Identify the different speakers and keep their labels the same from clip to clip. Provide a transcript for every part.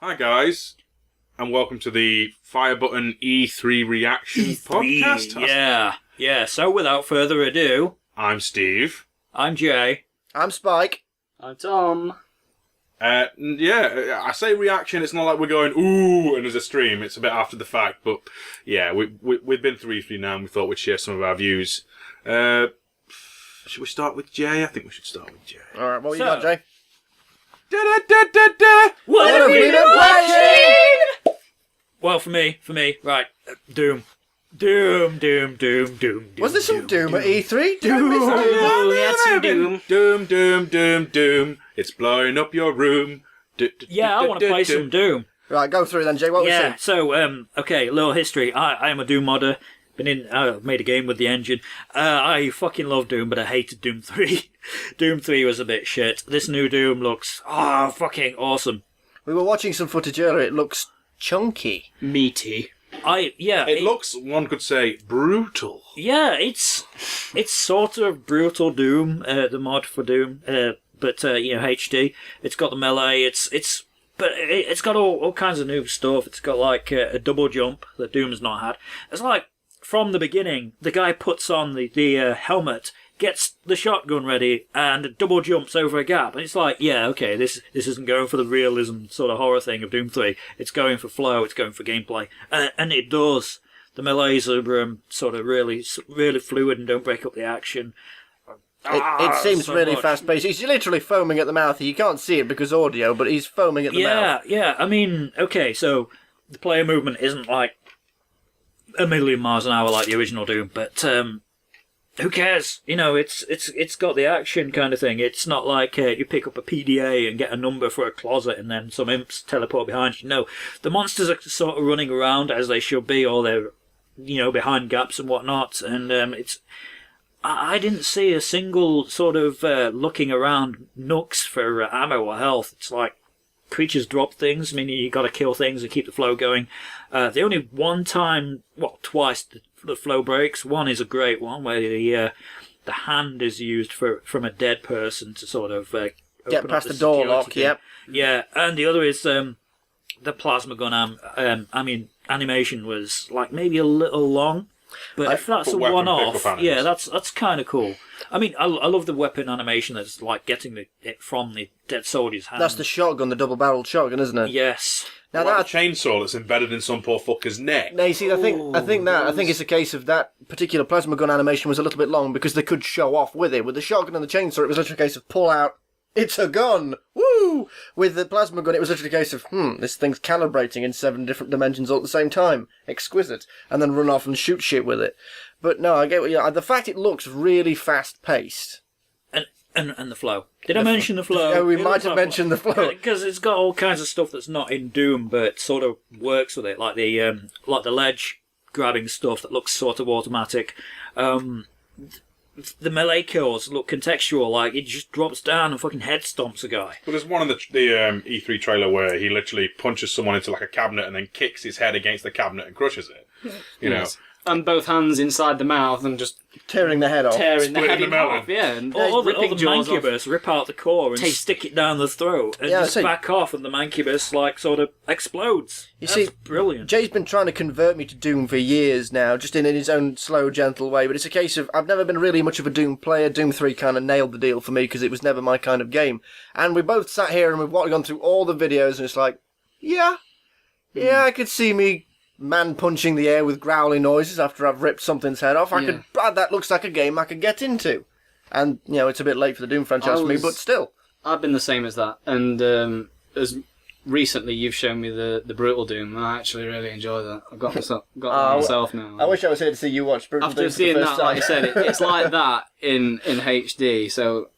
Speaker 1: Hi guys, and welcome to the FireButton E3 reaction podcast.
Speaker 2: Yeah. So without further ado,
Speaker 1: I'm Steve.
Speaker 2: I'm Jay.
Speaker 3: I'm Spike.
Speaker 4: I'm Tom.
Speaker 1: I say reaction. It's not like we're going ooh and there's a stream. It's a bit after the fact, but yeah, we've been through E3 now, and we thought we'd share some of our views. Should we start with Jay? I think we should start with Jay.
Speaker 3: All right, what you got, Jay?
Speaker 2: What
Speaker 3: have we been playing?
Speaker 2: Well, for me, right, Doom. Was
Speaker 3: there some Doom at E3?
Speaker 4: We had some Doom.
Speaker 1: Doom. It's blowing up your room.
Speaker 2: Yeah, I want to play some Doom.
Speaker 3: Right, go through then, Jay. What was it?
Speaker 2: So, okay, a little history. I am a Doom modder. Made a game with the engine. I fucking love Doom, but I hated Doom 3. Doom 3 was a bit shit. This new Doom looks fucking awesome.
Speaker 3: We were watching some footage earlier. It looks chunky.
Speaker 4: Meaty.
Speaker 1: It looks, one could say, brutal.
Speaker 2: Yeah, it's sort of brutal Doom, the mod for Doom, but HD. It's got the melee. But it's got all kinds of new stuff. It's got like a double jump that Doom's not had. It's like from the beginning, the guy puts on the helmet, gets the shotgun ready, and double jumps over a gap. And it's like, yeah, okay, this isn't going for the realism sort of horror thing of Doom 3. It's going for flow. It's going for gameplay, and it does. The melees are sort of really fluid and don't break up the action.
Speaker 3: It seems
Speaker 2: so
Speaker 3: really
Speaker 2: much.
Speaker 3: fast-paced. He's literally foaming at the mouth. You can't see it because audio, but he's foaming at the mouth.
Speaker 2: Yeah. I mean, okay, so the player movement isn't like a million miles an hour like the original Doom, but who cares? It's got the action kind of thing. It's not like you pick up a PDA and get a number for a closet and then some imps teleport behind you. No, the monsters are sort of running around as they should be, or they're behind gaps and whatnot, and I didn't see a single sort of looking around nooks for ammo or health. It's like creatures drop things, meaning you got to kill things and keep the flow going. The only twice the flow breaks. One is a great one where the hand is used from a dead person to sort of
Speaker 3: Get past the door lock.
Speaker 2: thing.
Speaker 3: Yep.
Speaker 2: Yeah, and the other is the plasma gun. Animation was like maybe a little long. But if that's a one-off, yeah, that's kind of cool. I mean, I love the weapon animation that's like getting it from the dead soldier's hand.
Speaker 3: That's the shotgun, the double-barreled shotgun, isn't it?
Speaker 2: Yes.
Speaker 1: Now that chainsaw that's embedded in some poor fucker's neck.
Speaker 3: No, you see, I think it's a case of that particular plasma gun animation was a little bit long because they could show off with it. With the shotgun and the chainsaw, it was literally a case of pull out. It's a gun! Woo! With the plasma gun, it was literally a case of, this thing's calibrating in 7 different dimensions all at the same time. Exquisite. And then run off and shoot shit with it. But no, I get what the fact it looks really fast-paced.
Speaker 2: And the flow. Did I mention the flow?
Speaker 3: Yeah, we might have mentioned the flow.
Speaker 2: Because it's got all kinds of stuff that's not in Doom, but sort of works with it, like the ledge grabbing stuff that looks sort of automatic. The melee kills look contextual, like it just drops down and fucking head stomps a guy.
Speaker 1: Well, there's one in the E3 trailer where he literally punches someone into like a cabinet and then kicks his head against the cabinet and crushes it. You know.
Speaker 4: And both hands inside the mouth and just
Speaker 3: tearing the head off.
Speaker 4: Tearing the head
Speaker 1: Splitting
Speaker 4: in
Speaker 1: the melon.
Speaker 4: half, yeah. And
Speaker 2: All the
Speaker 4: ripping jaws off.
Speaker 2: mancubus rip out the core and stick it down the throat and just back off, and the mancubus like sort of explodes.
Speaker 3: You
Speaker 2: That's
Speaker 3: see,
Speaker 2: brilliant.
Speaker 3: Jay's been trying to convert me to Doom for years now, just in his own slow, gentle way, but it's a case of, I've never been really much of a Doom player. Doom 3 kind of nailed the deal for me because it was never my kind of game. And we both sat here and we've gone through all the videos and it's like, yeah, I could see me man punching the air with growling noises after I've ripped something's head off. That looks like a game I could get into. And, it's a bit late for the Doom franchise for me, but still.
Speaker 4: I've been the same as that. And as recently you've shown me the Brutal Doom, and I actually really enjoy that. I've got myself now.
Speaker 3: I wish I was here to see you watch Brutal Doom
Speaker 4: After seeing that, like I said, it's like that in HD, so...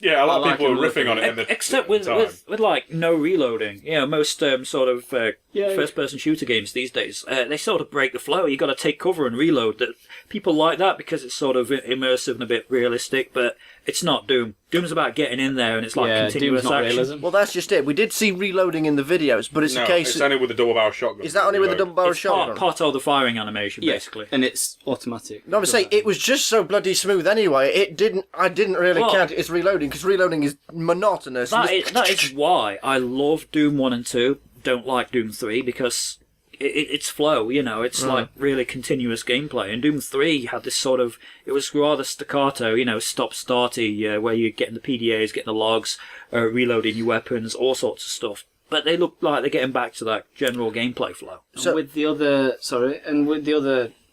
Speaker 1: Yeah, a lot of people are riffing on it in the
Speaker 2: except with like no reloading. Most sort of first-person shooter games these days, they sort of break the flow. You got to take cover and reload. That people like that because it's sort of immersive and a bit realistic, but it's not Doom. Doom's about getting in there, and it's like continuous
Speaker 4: Doom's not
Speaker 2: action.
Speaker 4: realism.
Speaker 3: Well, that's just it. We did see reloading in the videos, but it's a case.
Speaker 1: It's only with the double-barrel shotgun.
Speaker 3: Is that only with the double-barrel shotgun?
Speaker 2: Part of the firing animation, basically.
Speaker 4: And it's automatic.
Speaker 3: No, I'm saying it was just so bloody smooth anyway. I didn't really count it as reloading because reloading is monotonous.
Speaker 2: That is why I love Doom 1 and 2. don't like Doom 3 because it's flow, it's like really continuous gameplay. And Doom 3 had this sort of, it was rather staccato, stop-starty, where you're getting the PDAs, getting the logs, reloading your weapons, all sorts of stuff. But they look like they're getting back to that general gameplay flow.
Speaker 4: So with the other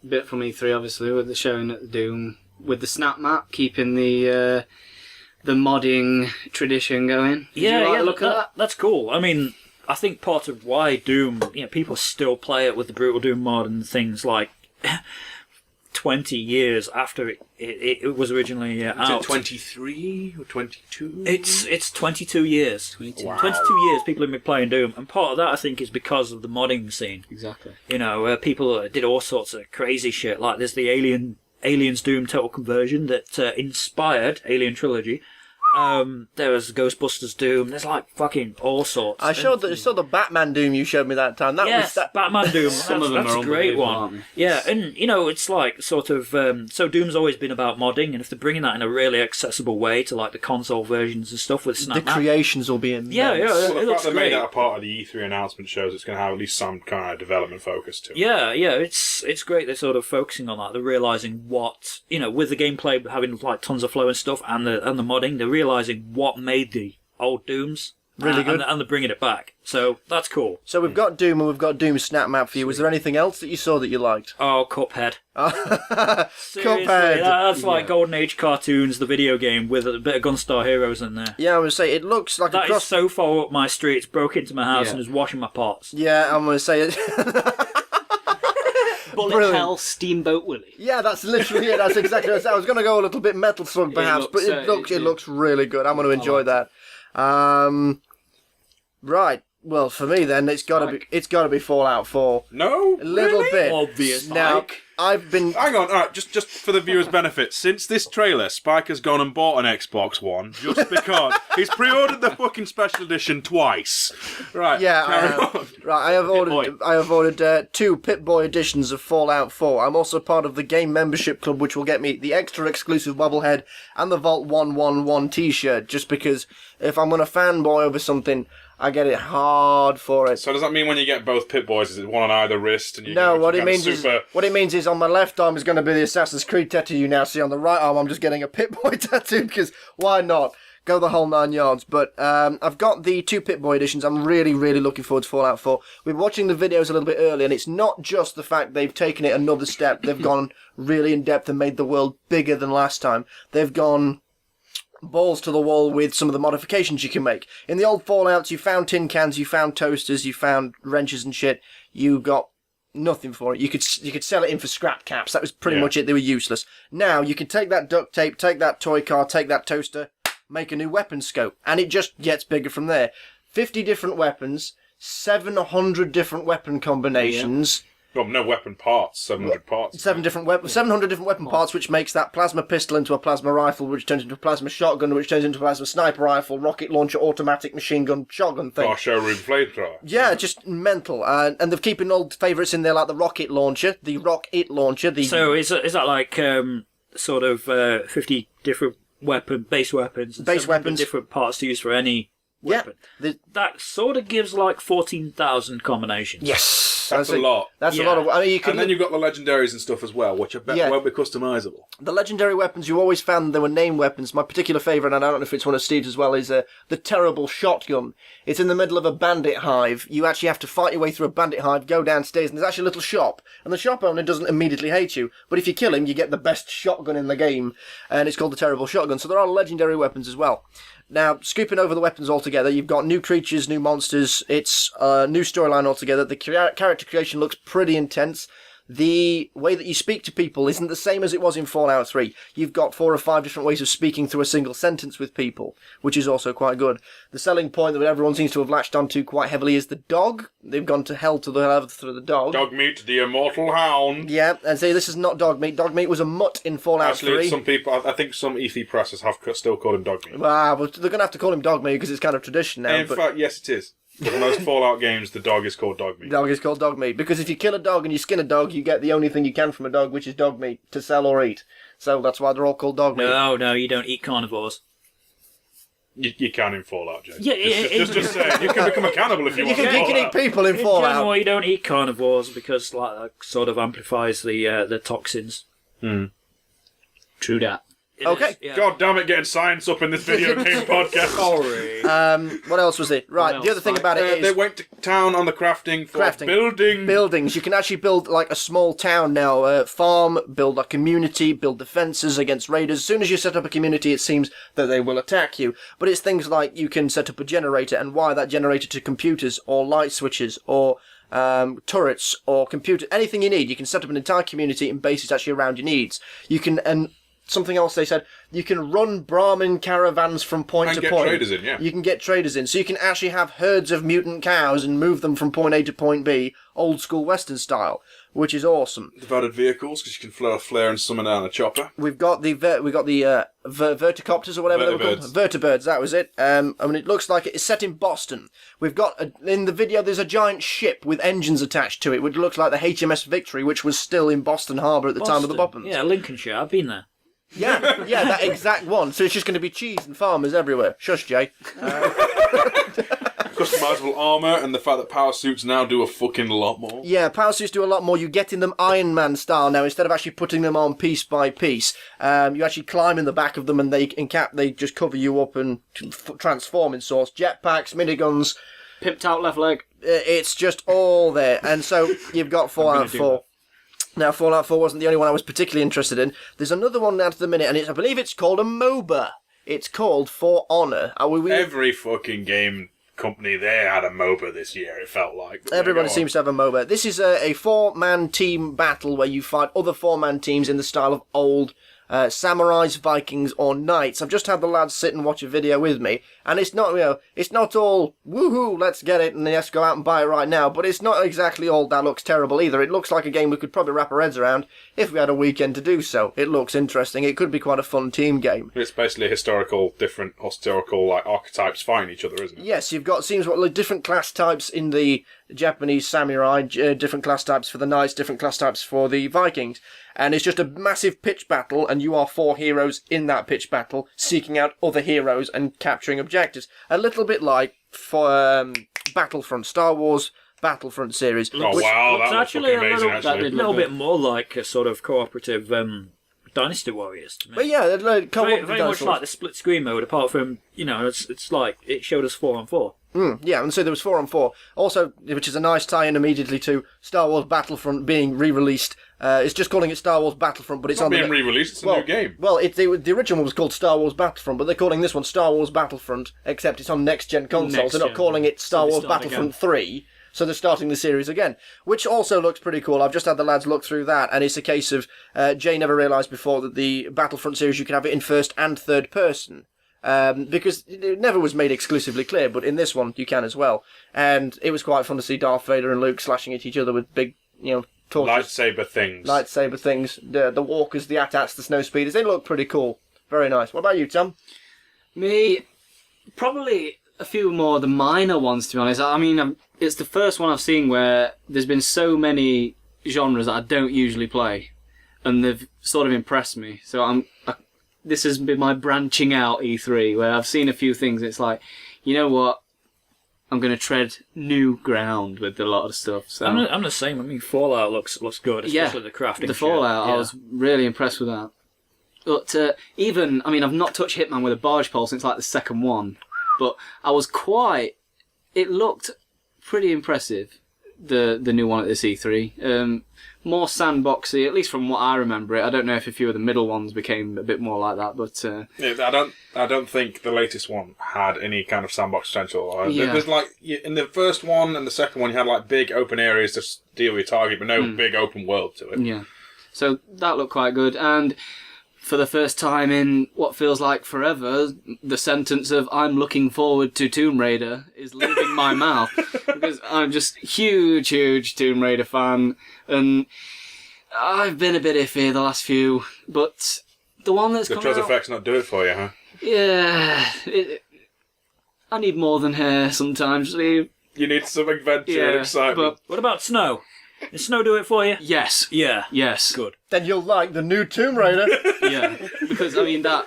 Speaker 4: bit from E3, obviously, with the showing at the Doom, with the snap map, keeping the modding tradition going. Did you like the look at that?
Speaker 2: That's cool. I mean, I think part of why Doom, people still play it with the Brutal Doom mod and things like 20 years after it was originally out.
Speaker 1: Is it 23 or 22?
Speaker 2: It's 22 years. 22.
Speaker 1: Wow.
Speaker 2: 22 years people have been playing Doom, and part of that I think is because of the modding scene.
Speaker 4: Exactly.
Speaker 2: People did all sorts of crazy shit. Like there's the Aliens Doom Total Conversion that inspired Alien Trilogy. There was Ghostbusters Doom. There's like fucking all sorts.
Speaker 3: I saw the Batman Doom you showed me that time.
Speaker 2: Batman Doom.
Speaker 4: Some of them
Speaker 2: that's
Speaker 4: are
Speaker 2: a great one.
Speaker 4: aren't they?
Speaker 2: Yeah, and it's like sort of so Doom's always been about modding, and if they're bringing that in a really accessible way to like the console versions and stuff with Snap
Speaker 3: the creations will be immense.
Speaker 2: Yeah,
Speaker 1: Well, the
Speaker 2: it looks
Speaker 1: fact they made
Speaker 2: great.
Speaker 1: that a part of the E3 announcement shows it's going to have at least some kind of development focus to it.
Speaker 2: Yeah, it's great they're sort of focusing on that. They're realising what, with the gameplay having like tons of flow and stuff and the modding, they're realising what made the old Dooms.
Speaker 3: Really good.
Speaker 2: And they're bringing it back. So that's cool.
Speaker 3: So we've got Doom and we've got Doom Snap Map for you. Was there anything else that you saw that you liked?
Speaker 2: Oh, Cuphead. Seriously,
Speaker 3: Cuphead.
Speaker 2: That's like Golden Age cartoons, the video game, with a bit of Gunstar Heroes in there.
Speaker 3: Yeah, I'm going to say, it looks like
Speaker 2: That is so far up my street, it's broke into my house
Speaker 4: Yeah.
Speaker 2: and is washing my pots.
Speaker 3: Yeah, I'm going to say it.
Speaker 4: Bullet
Speaker 3: Brilliant.
Speaker 4: Hell Steamboat Willie.
Speaker 3: Yeah, that's literally it. That's exactly what I was going to go a little bit Metal Slug perhaps, but it looks really good. I'm going to enjoy that. Right. Well, for me then, it's got to be Fallout 4.
Speaker 1: No?
Speaker 3: A little
Speaker 1: Really?
Speaker 3: bit.
Speaker 2: Obvious.
Speaker 3: Now,
Speaker 2: Spike.
Speaker 3: I've been.
Speaker 1: Hang on, alright, just for the viewers' benefit, since this trailer, Spike has gone and bought an Xbox One just because he's pre-ordered the fucking special edition twice. Right,
Speaker 3: Yeah,
Speaker 1: carry on.
Speaker 3: Right, I have ordered 2 Pip-Boy editions of Fallout 4. I'm also part of the game membership club, which will get me the extra exclusive bobblehead and the Vault 111 t-shirt, just because if I'm going to fanboy over something, I get it hard for it.
Speaker 1: So does that mean when you get both Pit Boys, is it one on either wrist? And you
Speaker 3: No,
Speaker 1: go
Speaker 3: what it
Speaker 1: kind of
Speaker 3: means is on my left arm is going to be the Assassin's Creed tattoo you now see. On the right arm, I'm just getting a Pip-Boy tattoo because why not? Go the whole 9 yards. But I've got the 2 Pip-Boy editions. I'm really, really looking forward to Fallout 4. We were watching the videos a little bit earlier, and it's not just the fact they've taken it another step. They've gone really in depth and made the world bigger than last time. They've gone balls to the wall with some of the modifications you can make. In the old Fallouts, you found tin cans, you found toasters, you found wrenches and shit. You got nothing for it. You could sell it in for scrap caps. That was pretty much it. They were useless. Now you can take that duct tape, take that toy car, take that toaster, make a new weapon scope, and it just gets bigger from there. 50 different weapons, 700 different weapon combinations.
Speaker 1: Well, no weapon parts, 700 parts.
Speaker 3: 700 different weapon parts, which makes that plasma pistol into a plasma rifle, which turns into a plasma shotgun, which turns into a plasma sniper rifle, rocket launcher, automatic machine gun, shotgun thing.
Speaker 1: Or showroom flamethrower.
Speaker 3: Yeah, just mental. And they're keeping old favourites in there like the rocket launcher, the Rock-It launcher.
Speaker 2: So is that like sort of 50 different base weapons, and
Speaker 3: Base
Speaker 2: 700
Speaker 3: weapons.
Speaker 2: different parts to use for any weapon?
Speaker 3: Yeah.
Speaker 2: That sort of gives like 14,000 combinations.
Speaker 3: Yes.
Speaker 1: That's a lot.
Speaker 3: That's a lot of... I mean, you can
Speaker 1: And then you've got the legendaries and stuff as well, which I bet
Speaker 3: Yeah.
Speaker 1: won't be customisable.
Speaker 3: The legendary weapons, you always found there were name weapons. My particular favourite, and I don't know if it's one of Steve's as well, is the terrible shotgun. It's in the middle of a bandit hive. You actually have to fight your way through a bandit hive, go downstairs, and there's actually a little shop. And the shop owner doesn't immediately hate you, but if you kill him, you get the best shotgun in the game. And it's called the terrible shotgun. So there are legendary weapons as well. Now, scooping over the weapons altogether, you've got new creatures, new monsters. It's a new storyline altogether. The character creation looks pretty intense. The way that you speak to people isn't the same as it was in Fallout 3. You've got 4 or 5 different ways of speaking through a single sentence with people, which is also quite good. The selling point that everyone seems to have latched onto quite heavily is the dog. They've gone to hell to the leather through the dog.
Speaker 1: Dog meat, the immortal hound.
Speaker 3: Yeah, and say this is not dog meat. Dog meat was a mutt in Fallout
Speaker 1: Actually,
Speaker 3: 3.
Speaker 1: some people, I think some E3 presses have still called him dog meat.
Speaker 3: Well, they're going to have to call him dog meat because it's kind of tradition now.
Speaker 1: In fact, yes, it is. For most Fallout games, the dog is called dog meat.
Speaker 3: Dog is called dog meat because if you kill a dog and you skin a dog, you get the only thing you can from a dog, which is dog meat to sell or eat. So that's why they're all called dog meat.
Speaker 2: No, you don't eat carnivores.
Speaker 1: You can in Fallout, Jay.
Speaker 2: Yeah,
Speaker 1: just saying. You can become a cannibal if you
Speaker 3: You
Speaker 1: want.
Speaker 3: can eat people in
Speaker 2: in
Speaker 3: Fallout.
Speaker 2: general, you don't eat carnivores because that sort of amplifies the toxins.
Speaker 4: True that.
Speaker 2: It
Speaker 3: Okay.
Speaker 2: is, yeah.
Speaker 1: God damn it, getting science up in this video game podcast.
Speaker 2: Sorry.
Speaker 3: What else was it? Right,
Speaker 4: What
Speaker 3: the other
Speaker 4: else,
Speaker 3: thing
Speaker 4: Mike?
Speaker 3: about it
Speaker 1: They
Speaker 3: is
Speaker 1: went to town on the crafting for
Speaker 3: Crafting.
Speaker 1: building.
Speaker 3: buildings. You can actually build like a small town now, farm, build a community, build defences against raiders. As soon as you set up a community, it seems that they will attack you. But it's things like you can set up a generator and wire that generator to computers or light switches or turrets or computer, anything you need. You can set up an entire community and base it actually around your needs. You can, and something else they said, you can run Brahmin caravans from point
Speaker 1: And
Speaker 3: to
Speaker 1: get
Speaker 3: point.
Speaker 1: traders in, yeah.
Speaker 3: You can get traders in. So you can actually have herds of mutant cows and move them from point A to point B, old school Western style, which is awesome.
Speaker 1: Divided vehicles, because you can flow a flare and summon down a chopper.
Speaker 3: We've got the verticopters or whatever they were called. Vertibirds, that was it. I mean, it looks like it's set in Boston. We've got, in the video, there's a giant ship with engines attached to it, which looks like the HMS Victory, which was still in Boston Harbour at the time of the
Speaker 2: Boston.
Speaker 3: bombings.
Speaker 2: Yeah, Lincolnshire. I've been there.
Speaker 3: Yeah, that exact one. So it's just going to be cheese and farmers everywhere. Shush, Jay.
Speaker 1: Customizable armour and the fact that power suits now do a fucking lot more.
Speaker 3: Yeah, power suits do a lot more. You get in them Iron Man style now. Instead of actually putting them on piece by piece, you actually climb in the back of them and they just cover you up and transform in sorts. Jetpacks, miniguns.
Speaker 4: Pimped out left leg.
Speaker 3: It's just all there. And so you've got Fallout 4. Now, Fallout 4 wasn't the only one I was particularly interested in. There's another one now to the minute, and I believe it's called a MOBA. It's called For Honor.
Speaker 1: Every fucking game company there had a MOBA this year, it felt like.
Speaker 3: Everybody seems to have a MOBA. This is a four-man team battle where you fight other four-man teams in the style of old samurais, Vikings, or knights. I've just had the lads sit and watch a video with me, and it's not, it's not all woohoo, let's get it and let's go out and buy it right now. But it's not exactly all that looks terrible either. It looks like a game we could probably wrap our heads around if we had a weekend to do so. It looks interesting. It could be quite a fun team game.
Speaker 1: It's basically different historical like archetypes fighting each other, isn't it?
Speaker 3: Yes, you've got different class types in the Japanese samurai, different class types for the knights, different class types for the Vikings. And it's just a massive pitch battle, and you are four heroes in that pitch battle, seeking out other heroes and capturing objectives. A little bit like for Battlefront, Star Wars Battlefront series.
Speaker 1: Oh wow,
Speaker 2: looks
Speaker 1: that was
Speaker 2: actually
Speaker 1: fucking amazing. Actually,
Speaker 2: a little bit more like a sort of cooperative Dynasty Warriors to me.
Speaker 3: But yeah, like,
Speaker 2: very much like the split screen mode, apart from, it's like it showed us 4-on-4.
Speaker 3: Yeah, and so there was 4-on-4. Also, which is a nice tie-in immediately to Star Wars Battlefront being re-released. It's just calling it Star Wars Battlefront, but it's
Speaker 1: not
Speaker 3: on
Speaker 1: being re-released. It's a new game.
Speaker 3: Well, the original one was called Star Wars Battlefront, but they're calling this one Star Wars Battlefront, except it's on next-gen consoles. They're not calling it Star Wars Battlefront 3. So they're starting the series again, which also looks pretty cool. I've just had the lads look through that, and it's a case of Jay never realised before that the Battlefront series you can have it in first and third person. Because it never was made exclusively clear, but in this one you can as well. And it was quite fun to see Darth Vader and Luke slashing at each other with big, torches.
Speaker 1: Lightsaber things.
Speaker 3: Lightsaber things. The walkers, the AT-ATs, the snow speeders. They look pretty cool. Very nice. What about you, Tom?
Speaker 4: Me, probably a few more of the minor ones, to be honest. I mean, it's the first one I've seen where there's been so many genres that I don't usually play, and they've sort of impressed me. So this has been my branching out E3, where I've seen a few things. It's like, you know what? I'm going to tread new ground with a lot of stuff. So
Speaker 2: I'm the same. I mean, Fallout looks good, especially the crafting.
Speaker 4: The Fallout, I was really impressed with that. But I've not touched Hitman with a barge pole since like the second one. But I was it looked pretty impressive, the new one at this E3. More sandboxy, at least from what I remember it. I don't know if a few of the middle ones became a bit more like that, but
Speaker 1: I don't think the latest one had any kind of sandbox potential.
Speaker 4: Yeah.
Speaker 1: There's like in the first one and the second one, you had like big open areas to deal with your target, but no big open world to it.
Speaker 4: Yeah, so that looked quite good. And for the first time in what feels like forever, the sentence of "I'm looking forward to Tomb Raider" is leaving my mouth, because I'm just huge Tomb Raider fan, and I've been a bit iffy the last few, but the one that's
Speaker 1: The
Speaker 4: coming
Speaker 1: Trez
Speaker 4: out,
Speaker 1: effects not do it for you, huh?
Speaker 4: yeah, I need more than hair sometimes, Steve.
Speaker 1: You need some adventure and excitement.
Speaker 4: But
Speaker 2: What about snow? Does snow do it for you?
Speaker 4: yes,
Speaker 2: Yeah.
Speaker 4: yes,
Speaker 2: Good.
Speaker 3: Then you'll like the new Tomb Raider.
Speaker 4: yeah, because I mean that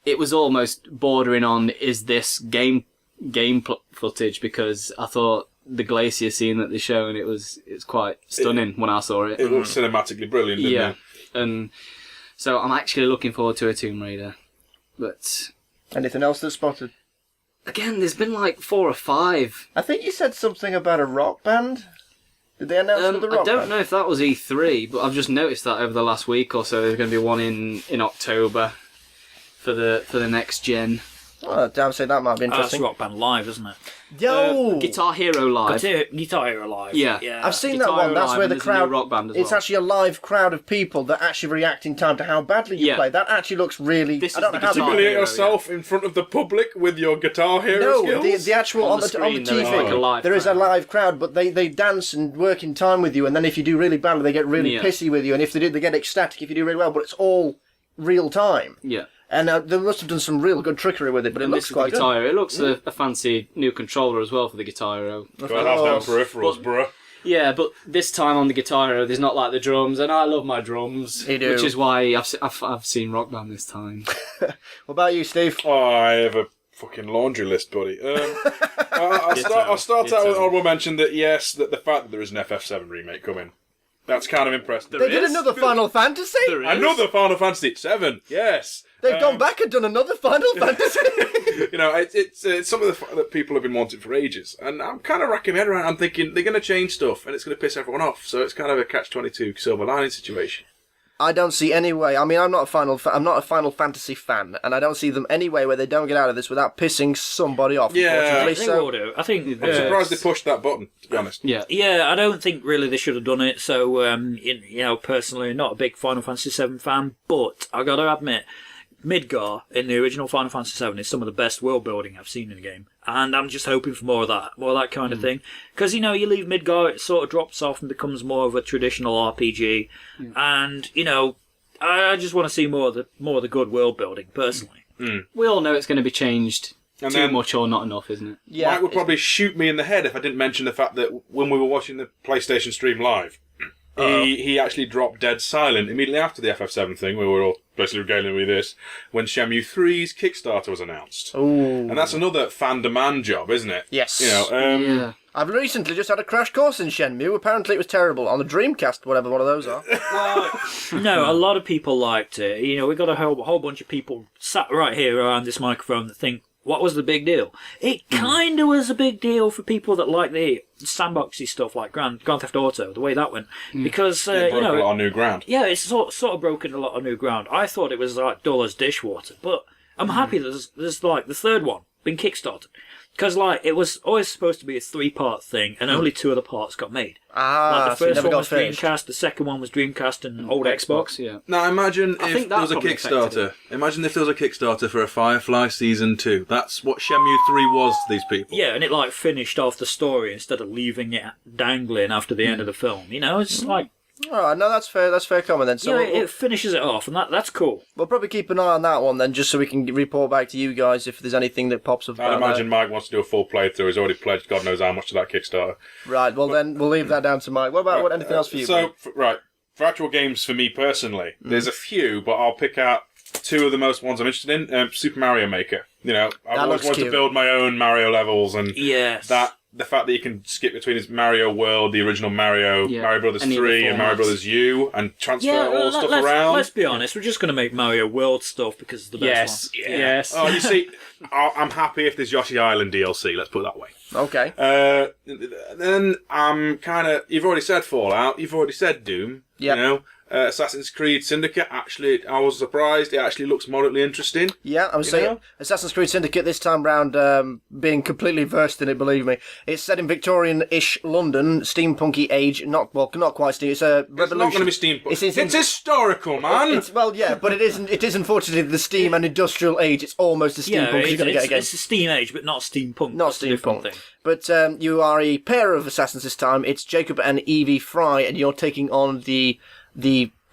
Speaker 4: it was almost bordering on, is this game footage, because I thought the glacier scene that they showed, it's quite stunning when I saw it.
Speaker 1: It looks cinematically brilliant, didn't it?
Speaker 4: And so I'm actually looking forward to a Tomb Raider. But
Speaker 3: Anything else that's spotted?
Speaker 4: again, there's been like 4 or 5.
Speaker 3: I think you said something about a rock band. Did they announce another rock
Speaker 4: I don't
Speaker 3: band?
Speaker 4: know if that was E3, but I've just noticed that over the last week or so. There's going to be one in October for the next gen.
Speaker 3: Oh, damn, say that might be
Speaker 2: That's
Speaker 3: interesting.
Speaker 2: Rock Band Live, isn't it?
Speaker 3: Yo!
Speaker 4: Guitar Hero Live.
Speaker 2: Guitar Hero Live.
Speaker 4: Yeah.
Speaker 3: I've seen
Speaker 4: Guitar
Speaker 3: that one.
Speaker 4: Hero
Speaker 3: That's
Speaker 4: Live,
Speaker 3: where
Speaker 4: and
Speaker 3: the
Speaker 4: there's a new
Speaker 3: crowd.
Speaker 4: rock band as
Speaker 3: It's
Speaker 4: well.
Speaker 3: actually a live crowd of people that actually react in time to how badly you
Speaker 4: Yeah.
Speaker 3: play. That actually looks really.
Speaker 4: This
Speaker 3: I don't
Speaker 4: is
Speaker 3: know
Speaker 4: the
Speaker 3: how
Speaker 4: Guitar
Speaker 3: they
Speaker 1: Humiliate
Speaker 4: Hero,
Speaker 1: yourself in front of the public with your Guitar Hero
Speaker 3: No,
Speaker 1: skills?
Speaker 3: the actual
Speaker 4: On
Speaker 3: on
Speaker 4: the
Speaker 3: the
Speaker 4: screen, there is
Speaker 3: TV.
Speaker 4: like a live
Speaker 3: there is a
Speaker 4: crowd.
Speaker 3: live crowd, but they dance and work in time with you, and then if you do really badly, they get really
Speaker 4: Yeah.
Speaker 3: pissy with you, and if they do, they get ecstatic if you do really well. But it's all real time,
Speaker 4: Yeah.
Speaker 3: and they must have done some real good trickery with it. But it
Speaker 4: And
Speaker 3: looks
Speaker 4: this is the
Speaker 3: quite
Speaker 4: Guitar
Speaker 3: good.
Speaker 4: Hero. It looks a fancy new controller as well for the Guitar Hero.
Speaker 1: Gotta have them peripherals, bruh.
Speaker 4: Yeah, but this time on the Guitar Hero, there's not like the drums, and I love my drums,
Speaker 3: You do.
Speaker 4: which is why I've seen Rock Band this time.
Speaker 3: What about you, Steve?
Speaker 1: Oh, I have a fucking laundry list, buddy. I'll start out with an honourable mention that, yes, that the fact that there is an FF7 remake coming. That's kind of impressive.
Speaker 3: They did another Final Fantasy.
Speaker 1: Another Final Fantasy 7, yes.
Speaker 3: They've gone back and done another Final Fantasy.
Speaker 1: You know, it's something that people have been wanting for ages, and I'm kind of racking my head around. I'm thinking they're going to change stuff, and it's going to piss everyone off. So it's kind of a catch-22 silver lining situation.
Speaker 3: I don't see any way. I mean, I'm not a Final Fantasy fan, and I don't see them any way where they don't get out of this without pissing somebody off.
Speaker 1: Yeah.
Speaker 3: Unfortunately,
Speaker 2: I think
Speaker 3: so
Speaker 2: we'll do. I think.
Speaker 1: I'm surprised they pushed that button, to be honest.
Speaker 4: Yeah.
Speaker 2: Yeah, I don't think really they should have done it. So, personally, not a big Final Fantasy VII fan, but I got to admit, Midgar in the original Final Fantasy VII is some of the best world building I've seen in a game, and I'm just hoping for more of that kind of thing. Because you leave Midgar, it sort of drops off and becomes more of a traditional RPG, and I just want to see more of the good world building personally.
Speaker 4: We all know it's going to be changed
Speaker 1: And
Speaker 4: too
Speaker 1: then-
Speaker 4: much or not enough, isn't it?
Speaker 3: yeah.
Speaker 1: Mike would probably shoot me in the head if I didn't mention the fact that when we were watching the PlayStation stream live, he actually dropped dead silent immediately after the FF7 thing. We were all basically regaling with this when Shenmue 3's Kickstarter was announced.
Speaker 3: Ooh.
Speaker 1: And that's another fan demand job, isn't it?
Speaker 3: Yes.
Speaker 4: Yeah.
Speaker 3: I've recently just had a crash course in Shenmue. Apparently, it was terrible on the Dreamcast, whatever one of those are.
Speaker 2: No, a lot of people liked it. We've got a whole bunch of people sat right here around this microphone that think, what was the big deal? It kind of was a big deal for people that like the sandboxy stuff like Grand Theft Auto, the way that went. Because,
Speaker 1: It broke a lot of new ground.
Speaker 2: yeah, it's sort of broken a lot of new ground. I thought it was like dull as dishwater, but I'm happy that there's like the third one been kickstarted. Because it was always supposed to be a 3-part thing, and only 2 of the parts got made.
Speaker 3: Ah,
Speaker 2: Like the
Speaker 3: so it
Speaker 2: first
Speaker 3: never
Speaker 2: one
Speaker 3: got
Speaker 2: was
Speaker 3: finished.
Speaker 2: Dreamcast, the second one was Dreamcast and old Xbox.
Speaker 4: Yeah.
Speaker 1: Now imagine
Speaker 4: I
Speaker 1: if
Speaker 4: think
Speaker 1: there
Speaker 4: that
Speaker 1: was a
Speaker 4: probably affected
Speaker 1: Kickstarter. Imagine if there was a Kickstarter for a Firefly Season 2. That's what Shenmue 3 was to these people.
Speaker 2: Yeah, and it finished off the story instead of leaving it dangling after the end of the film. It's like,
Speaker 3: All right, no, that's fair. That's fair comment then. So
Speaker 2: it finishes it off, and that's cool.
Speaker 3: we'll probably keep an eye on that one then, just so we can report back to you guys if there's anything that pops up.
Speaker 1: I'd
Speaker 3: about
Speaker 1: imagine Mike wants to do a full playthrough. He's already pledged God knows how much to that Kickstarter.
Speaker 3: that. Right. Well, then we'll leave that down to Mike. What about anything else for you?
Speaker 1: So,
Speaker 3: buddy?
Speaker 1: for actual games for me personally, there's a few, but I'll pick out 2 of the most ones I'm interested in. Super Mario Maker. I've always
Speaker 3: looks
Speaker 1: wanted to
Speaker 3: cute.
Speaker 1: build my own Mario levels, and
Speaker 2: Yes.
Speaker 1: the fact that you can skip between his Mario World, the original Mario,
Speaker 4: Yeah,
Speaker 1: Mario Brothers
Speaker 4: any of the
Speaker 1: 3, and Mario
Speaker 4: formats.
Speaker 1: Brothers U, and transfer all
Speaker 2: well,
Speaker 1: stuff
Speaker 2: let's,
Speaker 1: around.
Speaker 2: Let's be honest, we're just going to make Mario World stuff because it's the best one.
Speaker 4: Yes.
Speaker 1: Oh, you see, I'm happy if there's Yoshi Island DLC, let's put it that way.
Speaker 3: Okay.
Speaker 1: Then I'm kind of... You've already said Fallout, you've already said Doom,
Speaker 3: Yep.
Speaker 1: Assassin's Creed Syndicate, actually, I was surprised, it actually looks moderately interesting.
Speaker 3: Yeah, I was saying
Speaker 1: know?
Speaker 3: Assassin's Creed Syndicate this time round, being completely versed in it. Believe me, it's set in Victorian-ish London, steampunky age. Not quite steam. It's a
Speaker 1: It's
Speaker 3: revolution.
Speaker 1: not going to be steampunk.
Speaker 3: It's
Speaker 1: It's historical, man!
Speaker 3: It's but it isn't. It is unfortunately the steam and industrial age. It's almost a
Speaker 2: Yeah,
Speaker 3: steampunk you're going to get again.
Speaker 2: it's a steam age, but not steampunk.
Speaker 3: Not
Speaker 2: That's a different
Speaker 3: steampunk.
Speaker 2: thing.
Speaker 3: But you are a pair of assassins this time. It's Jacob and Evie Fry, and you're taking on the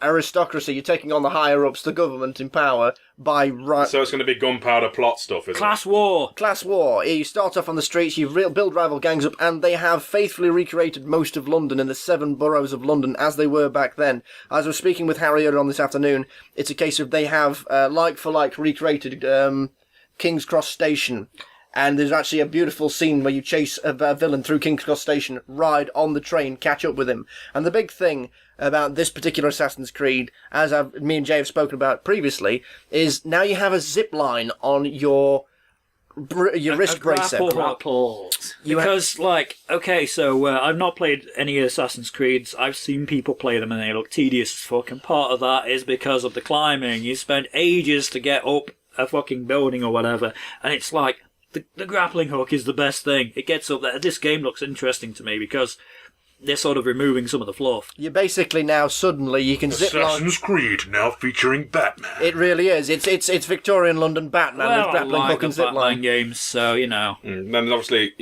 Speaker 3: aristocracy. You're taking on the higher ups, the government in power by right.
Speaker 1: So it's going to be gunpowder plot stuff, is
Speaker 2: Class war.
Speaker 3: Class war. You start off on the streets, you build rival gangs up, and they have faithfully recreated most of London in the 7 boroughs of London as they were back then. As I was speaking with Harry earlier on this afternoon, it's a case of they have like-for-like recreated King's Cross Station. And there's actually a beautiful scene where you chase a villain through King's Cross Station, ride on the train, catch up with him. And the big thing about this particular Assassin's Creed, as me and Jay have spoken about previously, is now you have a zip line on your wrist bracelet.
Speaker 4: Rapport.
Speaker 2: Because, I've not played any Assassin's Creeds. I've seen people play them and they look tedious as fuck. And part of that is because of the climbing. You spend ages to get up a fucking building or whatever. And it's like, the grappling hook is the best thing. It gets up there. This game looks interesting to me because they're sort of removing some of the fluff.
Speaker 3: You basically now suddenly you can zip line.
Speaker 1: Assassin's Creed now featuring Batman.
Speaker 3: It really is. It's Victorian London Batman with grappling hook and zip
Speaker 2: Batman
Speaker 3: line
Speaker 2: games, so
Speaker 1: Then there's obviously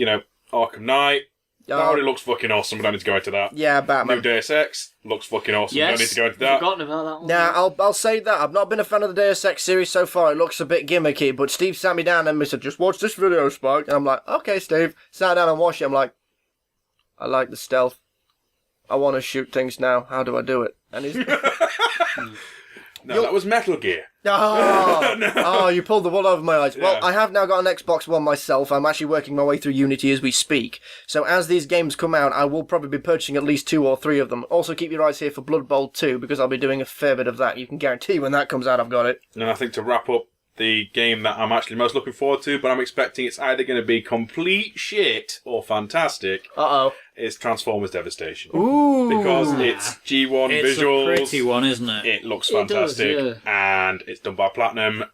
Speaker 1: Arkham Knight. That already looks fucking awesome. We don't need to go into that.
Speaker 3: Yeah, Batman.
Speaker 1: New Deus Ex looks fucking awesome.
Speaker 4: Yes,
Speaker 1: We don't need to go into that.
Speaker 4: forgotten about that one.
Speaker 3: Now, I'll say that. I've not been a fan of the Deus Ex series so far. It looks a bit gimmicky, but Steve sat me down and said, just watch this video, Spark. And I'm like, okay, Steve. Sat down and watched it. I'm like, I like the stealth. I want to shoot things now. How do I do it? And he's...
Speaker 1: No, that was Metal Gear.
Speaker 3: Oh,
Speaker 1: No.
Speaker 3: oh, you pulled the wool over my eyes. Well,
Speaker 1: Yeah.
Speaker 3: I have now got an Xbox One myself. I'm actually working my way through Unity as we speak. So as these games come out, I will probably be purchasing at least 2 or 3 of them. Also, keep your eyes here for Blood Bowl 2, because I'll be doing a fair bit of that. You can guarantee when that comes out, I've got it.
Speaker 1: And I think to wrap up the game that I'm actually most looking forward to, but I'm expecting it's either going to be complete shit or fantastic,
Speaker 3: Uh-oh.
Speaker 1: is Transformers Devastation.
Speaker 3: Ooh.
Speaker 1: Because it's G1
Speaker 2: it's
Speaker 1: visuals.
Speaker 2: a pretty one, isn't it?
Speaker 1: It looks
Speaker 4: It does,
Speaker 1: fantastic. And it's done by Platinum.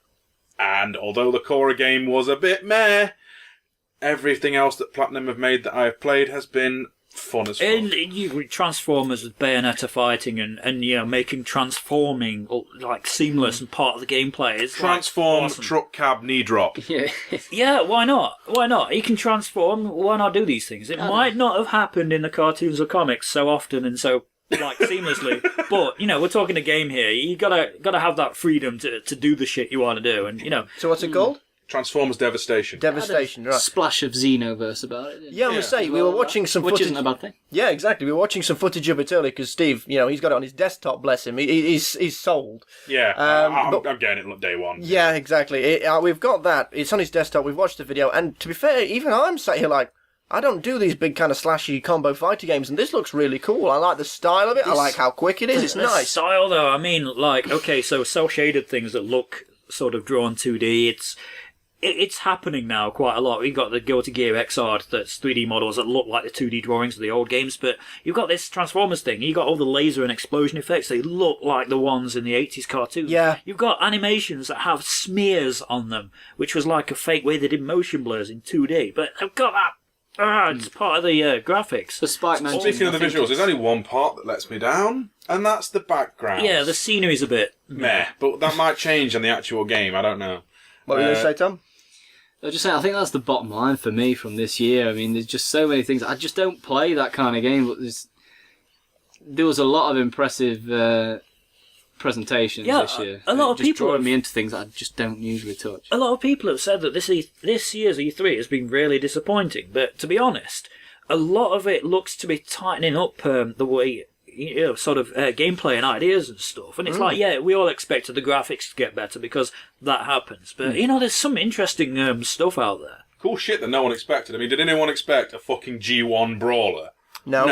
Speaker 1: And although the core game was a bit meh, everything else that Platinum have made that I've played has been fun as fuck.
Speaker 2: And Transformers with Bayonetta fighting and making transforming like seamless and part of the gameplay. It's
Speaker 1: Transform,
Speaker 2: awesome.
Speaker 1: truck cab, knee drop.
Speaker 4: Yeah.
Speaker 2: Yeah, why not? Why not? He can transform. Why not do these things? It might not have happened in the cartoons or comics so often and so seamlessly. But we're talking a game here. You gotta have that freedom to do the shit you want to do. And
Speaker 3: So what's it called?
Speaker 1: Transformers Devastation.
Speaker 3: Devastation, right.
Speaker 4: Splash of Xenoverse about it. didn't
Speaker 3: Yeah, I'm
Speaker 1: Yeah.
Speaker 3: going to say, we were watching some
Speaker 4: Which
Speaker 3: footage...
Speaker 4: isn't a bad thing.
Speaker 3: Yeah, exactly. We were watching some footage of it earlier because Steve, he's got it on his desktop, bless him. He's sold.
Speaker 1: Yeah, I'm getting it day one.
Speaker 3: Yeah, exactly. We've got that. It's on his desktop. We've watched the video. And to be fair, even I'm sat here like, I don't do these big kind of slashy combo fighter games, and this looks really cool. I like the style of it. I like how quick it is. It's
Speaker 2: the
Speaker 3: nice.
Speaker 2: style, though. I mean, so cel shaded things that look sort of drawn 2D. It's happening now quite a lot. We've got the Guilty Gear XR that's 3D models that look like the 2D drawings of the old games, but you've got this Transformers thing. You've got all the laser and explosion effects. They look like the ones in the 80s cartoons.
Speaker 3: Yeah.
Speaker 2: You've got animations that have smears on them, which was like a fake way they did motion blurs in 2D. But they've got that. It's part of the graphics.
Speaker 4: The Spike Man.
Speaker 1: Speaking of the visuals, there's only one part that lets me down, and that's the background.
Speaker 2: Yeah, the scenery's a bit
Speaker 1: meh, but that might change in the actual game. I don't know.
Speaker 3: What were you going to say, Tom?
Speaker 4: I was just saying, I think that's the bottom line for me from this year. I mean, there's just so many things. I just don't play that kind of game, but there was a lot of impressive presentations this year.
Speaker 2: A lot of
Speaker 4: just
Speaker 2: people
Speaker 4: drawing me into things that I just don't usually touch.
Speaker 2: A lot of people have said that this year's E3 has been really disappointing, but to be honest, a lot of it looks to be tightening up the way gameplay and ideas and stuff. And it's we all expected the graphics to get better because that happens. But there's some interesting stuff out there.
Speaker 1: Cool shit that no one expected. I mean, did anyone expect a fucking G1 brawler?
Speaker 3: No.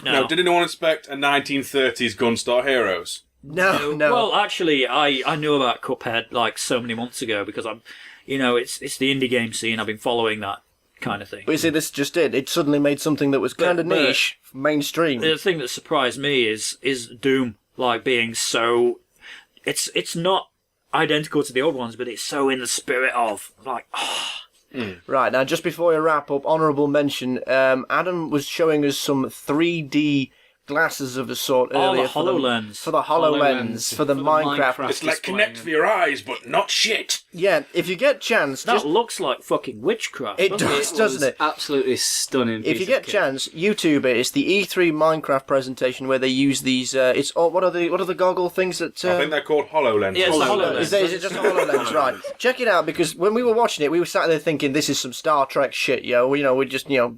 Speaker 2: No.
Speaker 1: Did anyone expect a 1930s Gunstar Heroes?
Speaker 3: No.
Speaker 2: Well, actually, I knew about Cuphead like so many months ago because it's the indie game scene. I've been following that kind of thing.
Speaker 3: But you see, this just did. It suddenly made something that was kind of niche, mainstream.
Speaker 2: The thing that surprised me is Doom being so. It's not identical to the old ones, but it's so in the spirit of
Speaker 3: Right, now just before we wrap up, honourable mention, Adam was showing us some 3D glasses of a sort
Speaker 2: Oh,
Speaker 3: earlier
Speaker 2: the HoloLens.
Speaker 3: for the HoloLens, for the Minecraft.
Speaker 1: It's like Connect for your eyes, but not shit.
Speaker 3: Yeah, if you get chance,
Speaker 2: That looks like fucking witchcraft.
Speaker 3: it
Speaker 2: doesn't
Speaker 3: does,
Speaker 4: It
Speaker 3: doesn't
Speaker 4: was
Speaker 3: it?
Speaker 4: absolutely stunning.
Speaker 3: If you get chance, YouTube it. It's the E3 Minecraft presentation where they use these. What are the goggle things that?
Speaker 1: I think they're called HoloLens.
Speaker 2: Yeah, it's the
Speaker 4: HoloLens.
Speaker 2: HoloLens.
Speaker 3: Is it just a HoloLens? Right. Check it out, because when we were watching it, we were sat there thinking, this is some Star Trek shit, yo. We're just, you're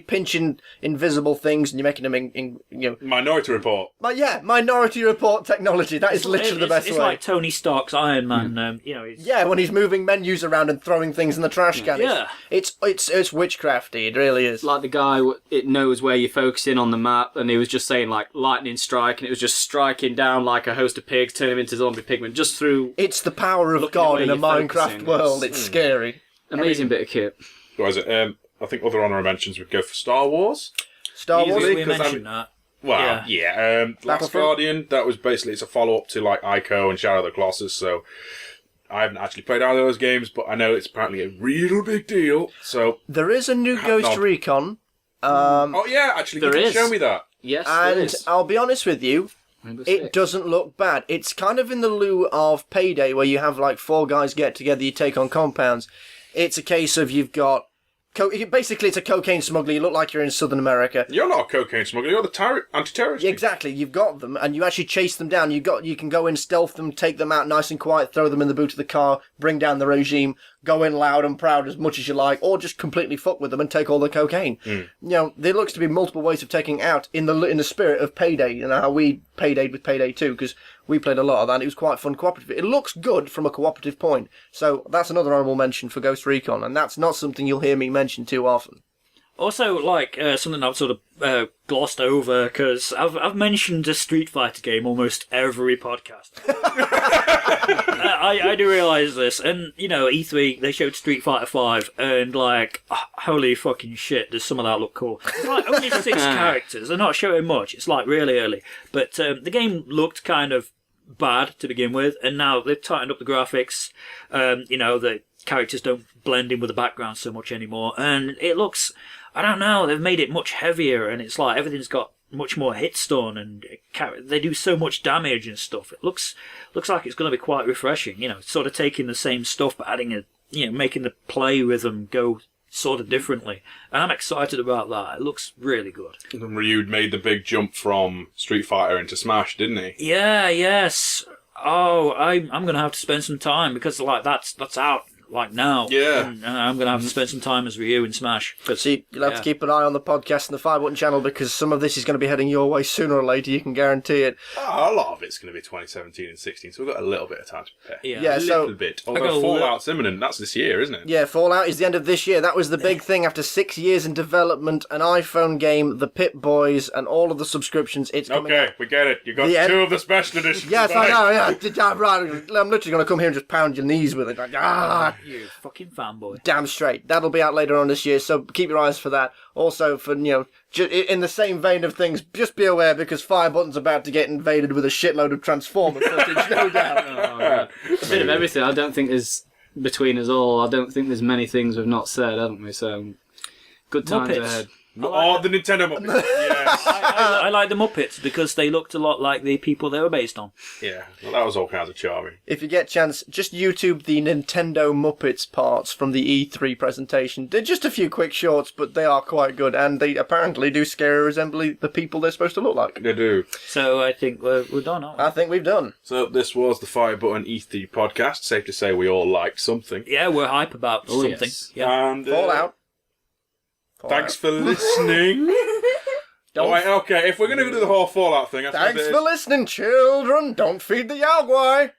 Speaker 3: pinching invisible things and you're making them
Speaker 1: Minority Report.
Speaker 3: But yeah, Minority Report technology. That is literally the best
Speaker 2: It's
Speaker 3: way.
Speaker 2: like Tony Stark's Iron Man. It's,
Speaker 3: Yeah, when he's moving menus around and throwing things in the trash can.
Speaker 2: Yeah.
Speaker 3: It's witchcrafty. It really is.
Speaker 4: Like the guy, it knows where you're focusing on the map, and he was just saying like lightning strike, and it was just striking down like a host of pigs, turning them into zombie pigmen just through.
Speaker 3: It's the power of
Speaker 4: Looking at
Speaker 3: God
Speaker 4: where
Speaker 3: in a
Speaker 4: you're
Speaker 3: Minecraft
Speaker 4: focusing,
Speaker 3: world.
Speaker 4: it's-
Speaker 3: It's scary.
Speaker 4: Amazing bit of kit.
Speaker 1: What is it? I think other honourable mentions would go for Star Wars.
Speaker 3: Star Wars.
Speaker 1: Easily.
Speaker 2: we
Speaker 1: 'cause
Speaker 2: mentioned that.
Speaker 1: Well, yeah. Last
Speaker 3: Battlefront?
Speaker 1: Guardian, that was basically, it's a follow-up to like Ico and Shadow of the Colossus, so I haven't actually played either of those games, but I know it's apparently a real big deal, so...
Speaker 3: There is a new Ghost
Speaker 1: nod.
Speaker 3: Recon.
Speaker 1: Oh yeah, actually,
Speaker 4: There
Speaker 1: you can
Speaker 4: is.
Speaker 1: show me that.
Speaker 4: Yes, there
Speaker 3: And
Speaker 4: is.
Speaker 3: I'll be honest with you,
Speaker 4: Rainbow
Speaker 3: it
Speaker 4: Six.
Speaker 3: doesn't look bad. It's kind of in the lieu of Payday, where you have like 4 guys get together, you take on compounds. It's a case of you've got... basically, it's a cocaine smuggler. You look like you're in Southern America.
Speaker 1: You're not a cocaine smuggler, you're the anti-terrorist.
Speaker 3: Yeah, exactly. You've got them, and you actually chase them down. You can go in, stealth them, take them out nice and quiet, throw them in the boot of the car, bring down the regime, go in loud and proud as much as you like, or just completely fuck with them and take all the cocaine. There looks to be multiple ways of taking it out in the spirit of Payday, how we paydayed with Payday 2, because we played a lot of that, and it was quite fun cooperative. It looks good from a cooperative point, so that's another honourable mention for Ghost Recon, and that's not something you'll hear me mention too often.
Speaker 2: Also, something I've sort of glossed over, because I've mentioned a Street Fighter game almost every podcast. I do realise this, and, E3, they showed Street Fighter 5, and, holy fucking shit, does some of that look cool. It's like only 6 characters, they're not showing much, it's really early, but the game looked kind of bad to begin with, and now they've tightened up the graphics, the characters don't blend in with the background so much anymore, and it looks... I don't know, they've made it much heavier, and it's like everything's got much more hitstone, and they do so much damage and stuff. It looks like it's going to be quite refreshing, sort of taking the same stuff but adding making the play rhythm go sort of differently. And I'm excited about that. It looks really good.
Speaker 1: And Ryu made the big jump from Street Fighter into Smash, didn't he?
Speaker 2: Yeah, yes. Oh, I'm going to have to spend some time, because that's out. Now.
Speaker 1: Yeah.
Speaker 2: And I'm going to have to spend some time as Ryu in Smash.
Speaker 3: See, you'll have to keep an eye on the podcast and the FireButton channel, because some of this is going to be heading your way sooner or later, you can guarantee it.
Speaker 1: A lot of it's going to be 2017 and 16, so we've got a little bit of time to prepare.
Speaker 3: Yeah,
Speaker 1: a
Speaker 3: so-
Speaker 1: little bit.
Speaker 2: got
Speaker 1: Although
Speaker 2: a
Speaker 1: Fallout's imminent, that's this year, isn't it?
Speaker 3: Yeah, Fallout is the end of this year. That was the big thing after 6 years in development, an iPhone game, the Pip Boys, and all of the subscriptions. It's coming out.
Speaker 1: Okay, we get it. You got
Speaker 3: The end-
Speaker 1: 2 of the special editions.
Speaker 3: Yes,
Speaker 1: Bye.
Speaker 3: I know, yeah. Right, I'm literally going to come here and just pound your knees with it.
Speaker 2: You fucking fanboy.
Speaker 3: Damn straight. That'll be out later on this year, so keep your eyes for that. Also, for, in the same vein of things, just be aware, because FireButton's about to get invaded with a shitload of Transformer footage, no doubt.
Speaker 4: A bit of everything. I don't think there's, between us all, I don't think there's many things we've not said, haven't we? So, good times
Speaker 2: Muppets.
Speaker 4: ahead.
Speaker 1: Oh, the Nintendo Muppets. Yes.
Speaker 2: I like the Muppets because they looked a lot like the people they were based on.
Speaker 1: Yeah, well, that was all kinds of charming.
Speaker 3: If you get a chance, just YouTube the Nintendo Muppets parts from the E3 presentation. They're just a few quick shorts, but they are quite good, and they apparently do scare resemble the people they're supposed to look like.
Speaker 1: They do.
Speaker 2: So I think we're done, aren't we?
Speaker 3: I think we've done.
Speaker 1: So this was the FireButton E3 podcast. Safe to say we all liked something.
Speaker 2: Yeah, we're hype about something.
Speaker 4: yes.
Speaker 2: Yeah.
Speaker 1: And
Speaker 3: Fallout.
Speaker 1: thanks for listening.
Speaker 3: Don't-
Speaker 1: Alright, okay, if we're going to do the whole Fallout thing... I suppose
Speaker 3: Thanks
Speaker 1: it
Speaker 3: for
Speaker 1: is-
Speaker 3: listening, children. Don't feed the Yagwai.